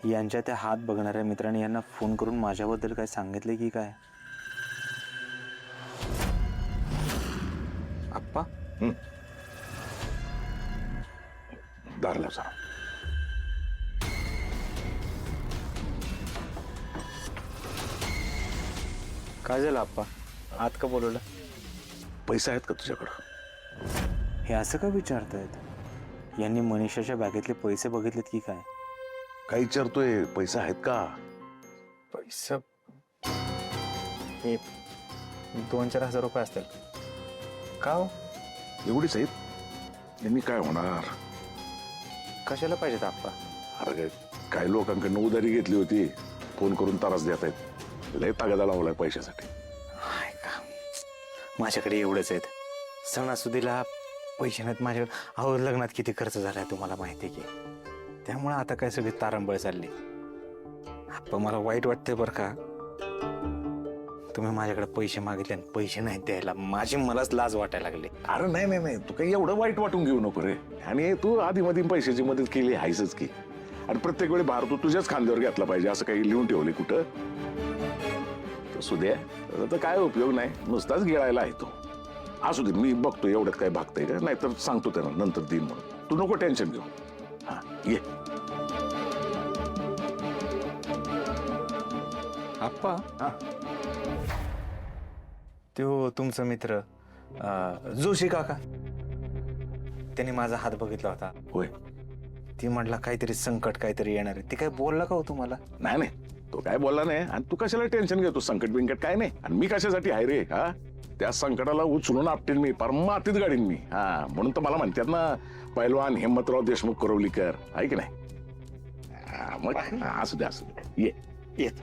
यांच्या त्या हात बघणाऱ्या मित्रांनी यांना फोन करून माझ्याबद्दल काय सांगितले की काय? आप्पा, दारला जरा. काय झालं आप्पा? आत का बोलवलं? पैसे आहेत का तुझ्याकडं? हे असं का विचारतायत? यांनी मनीषाच्या बॅगेतले पैसे बघितलेत की काय? काय विचारतोय? पैसे आहेत का? पैसे हे 2-4 हजार रुपये असतील. का हो? एवढीच आहेत? यांनी काय होणार? कशाला पाहिजेत आप्पा? अरे काही लोकांकडनं उधारी घेतली होती, फोन करून त्रास देत आहेत. लय तागादा लावलाय पैशासाठी. हाय का, माझ्याकडे एवढंच आहेत. सणासुदीला पैसे नाहीत माझ्याकडे. अहो, लग्नात किती खर्च झालाय तुम्हाला माहिती आहे की. त्यामुळे आता काय सगळी तारंबळ चालली. आप्पा, मला वाईट वाटतंय बरं का. तुम्ही माझ्याकडे पैसे मागितले आणि पैसे नाही द्यायला मलाच लाज वाटायला लागली. अरे नाही नाही नाही, तू काही एवढं वाईट वाटून घेऊ नको रे. आणि तू आधी मध्ये पैशाची मदत केली आहेसच की. आणि प्रत्येक वेळी भार तू तुझ्याच खांद्यावर घेतला पाहिजे असं काही लिहून ठेवले कुठं? असू दे, तर काय उपयोग नाही, नुसताच गिळायला आहे तो. असू दे, मी बघतो एवढ्यात काय भागतंय का, नाहीतर सांगतो त्यांना नंतर देईन म्हणून. तू नको टेन्शन घेऊ. हा ये. आप्पा, हा तो तुमचा मित्र जोशी काका, त्याने माझा हात बघितला होता. होय. ती म्हटला काहीतरी संकट काहीतरी येणार आहे. ते काय बोलला का हो तुम्हाला? नाही नाही, तो काय बोलला नाही. आणि तू कशाला टेन्शन घेतो? संकट बिंकट काय नाही. आणि मी कशासाठी आहे रे? हा, त्या संकटाला उचलून आपटेन मी, पार मातीत गाडीन मी. हा, म्हणून तर मला म्हणतात ना, पैलवान हिम्मतराव देशमुख करवलीकर, आहे की नाही? मग असू दे, असू दे. ये येत.